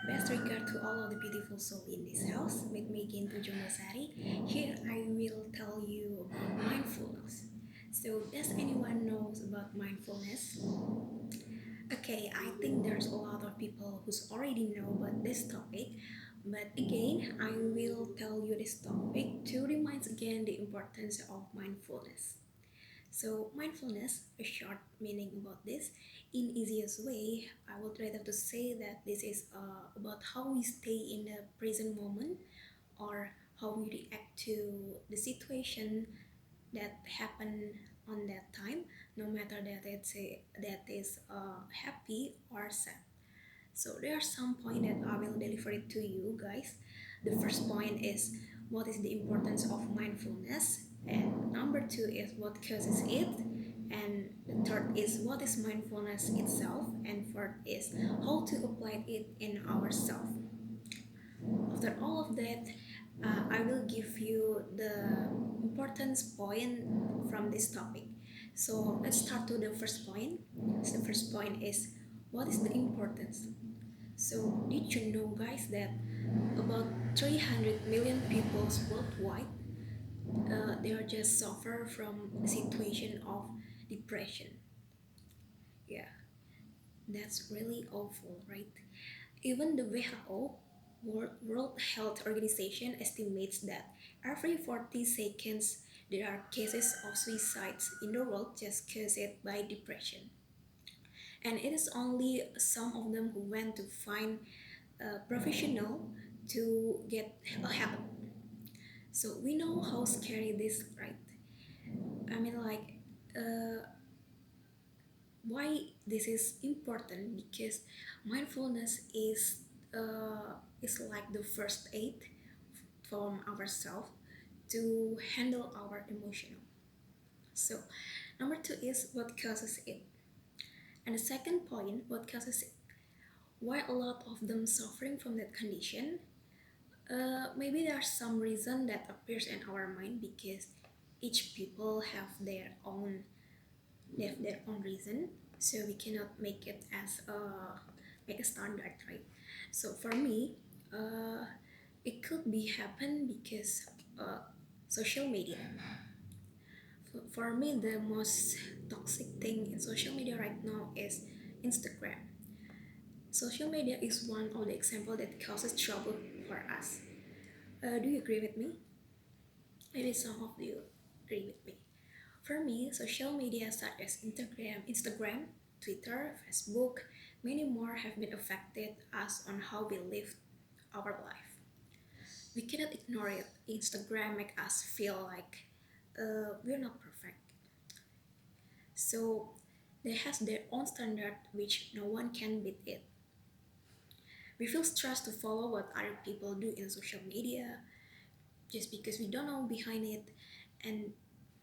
Best regard to all of the beautiful soul in this house. With me again, Pujo Masari. Here I will tell you about mindfulness. So, does anyone knows about mindfulness? Okay, I think there's a lot of people who's already know about this topic. But again, I will tell you this topic to remind again the importance of mindfulness. So mindfulness, a short meaning about this, in easiest way, I would rather to say that this is about how we stay in the present moment or how we react to the situation that happened on that time, no matter that that is happy or sad. So there are some point that I will deliver it to you guys. The first point is what is the importance of mindfulness, and number two is what causes it, and the third is what is mindfulness itself, and fourth is how to apply it in ourselves. After all of that, I will give you the importance point from this topic. So let's start to the first point. So the first point is what is the importance. So, did you know, guys, that about 300 million people worldwide, they are just suffer from a situation of depression? Yeah, that's really awful, right? Even the WHO, World Health Organization, estimates that every 40 seconds there are cases of suicides in the world just caused by depression. And it is only some of them who went to find a professional to get help. So we know how scary this, right? I mean, like, uh, why this is important? Because mindfulness is like the first aid from ourselves to handle our emotional. So number two is what causes it, and the second point, what causes it. Why a lot of them suffering from that condition? Maybe there are some reason that appears in our mind because each people have their own reason, so we cannot make it as a standard, right? So for me, uh, it could be happen because social media. For me, the most toxic thing in social media right now is Instagram. Social media is one of the example that causes trouble for us. Do you agree with me? Maybe some of you agree with me. For me, social media such as Instagram, Twitter, Facebook, many more have been affected us on how we live our life. We cannot ignore it. Instagram make us feel like we're not perfect. So they has their own standard which no one can beat it. We feel stressed to follow what other people do in social media just because we don't know behind it, and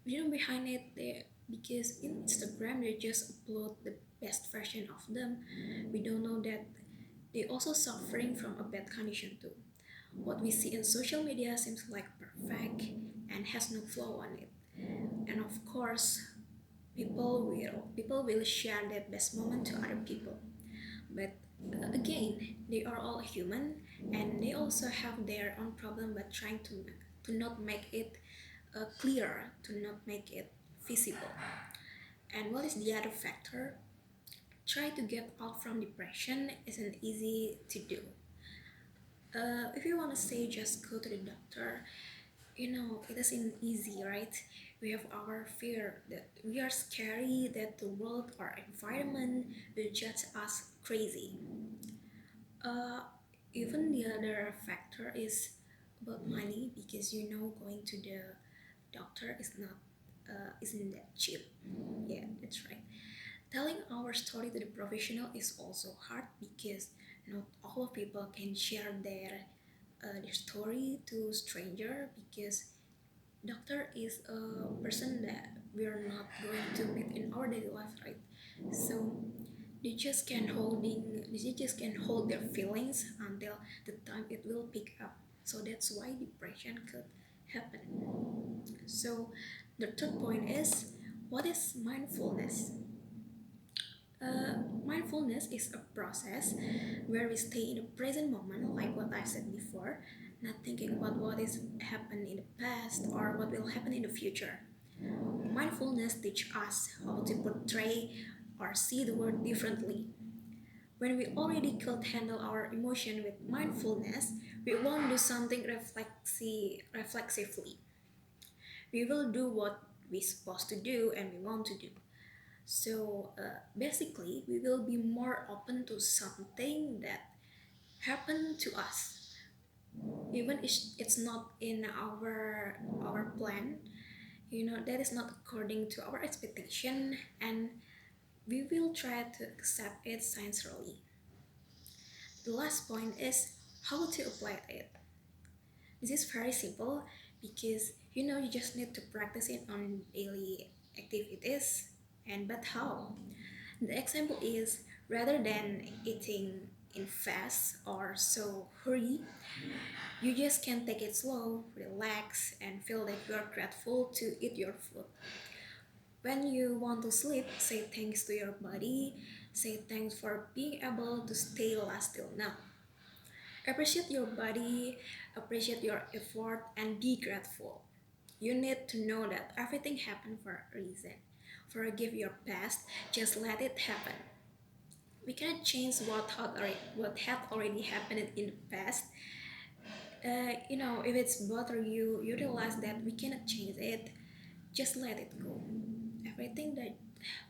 we know behind it there because in Instagram they just upload the best version of them. We don't know that they also suffering from a bad condition too. What we see in social media seems like perfect and has no flaw on it, and of course people will share their best moment to other people, but again they are all human and they also have their own problem, but trying to not make it clear, to not make it visible. And what is the other factor? Try to get out from depression isn't easy to do. If you want to say just go to the doctor, it isn't easy, right? We have our fear that we are scary that the world or environment will judge us crazy. Uh, Even the other factor is about money, because going to the doctor is not isn't that cheap. Yeah, that's right. Telling our story to the professional is also hard because not all of people can share their story to stranger, because doctor is a person that we are not going to meet in our daily life, right? So they just can hold their feelings until the time it will pick up. So that's why depression could happen. So the third point is what is mindfulness? Mindfulness is a process where we stay in the present moment, like what I said before, not thinking about what is happened in the past or what will happen in the future. Mindfulness teaches us how to portray or see the world differently. When we already could handle our emotion with mindfulness, we won't do something reflexively. We will do what we're supposed to do and we want to do. So basically, we will be more open to something that happened to us, even if it's not in our plan. That is not according to our expectation, and we will try to accept it sincerely. The last point is how to apply it. This is very simple because you just need to practice it on daily activities. And but how? The example is rather than eating in fast or so hurry, you just can take it slow, relax, and feel that you are grateful to eat your food. When you want to sleep, say thanks to your body, say thanks for being able to stay last till now. Appreciate your body, appreciate your effort, and be grateful. You need to know that everything happened for a reason. Forgive your past, just let it happen. We cannot change what had already happened in the past. If it's bother you, you realize that we cannot change it. Just let it go. Everything that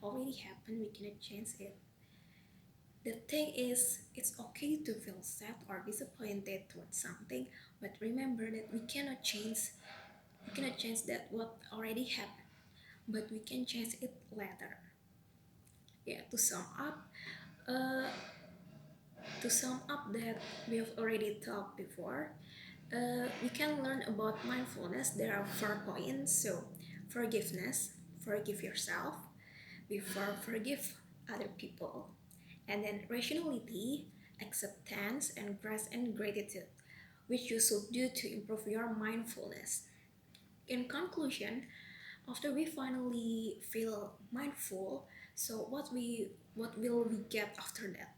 already happened, we cannot change it. The thing is, it's okay to feel sad or disappointed towards something, but remember that we cannot change that what already happened, but we can change it later. Yeah, uh, to sum up that we have already talked before, we can learn about mindfulness. There are 4 points. So, forgiveness, forgive yourself before forgive other people, and then rationality, acceptance, and grace and gratitude, which you should do to improve your mindfulness. In conclusion, after we finally feel mindful, so what will we get after that?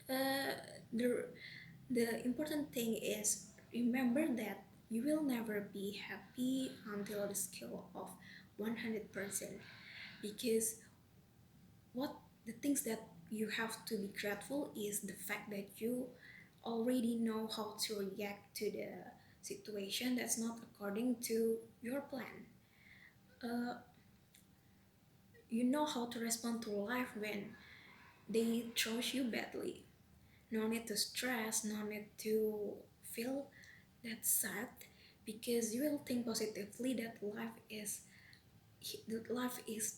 Uh, the the important thing is remember that you will never be happy until the scale of 100%, because what the things that you have to be grateful is the fact that you already know how to react to the situation that's not according to your plan. uh, you know how to respond to life when they throws you badly. No need to stress, no need to feel that sad, because you will think positively that life is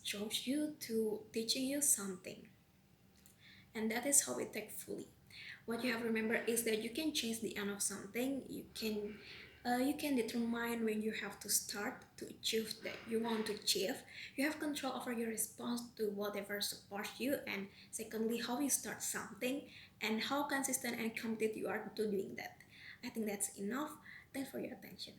chose you to teaching you something, and that is how we take fully. What you have to remember is that you can change the end of something. You can determine when you have to start to achieve that you want to achieve. You have control over your response to whatever supports you, and secondly, how you start something and how consistent and committed you are to doing that. I think that's enough. Thanks for your attention.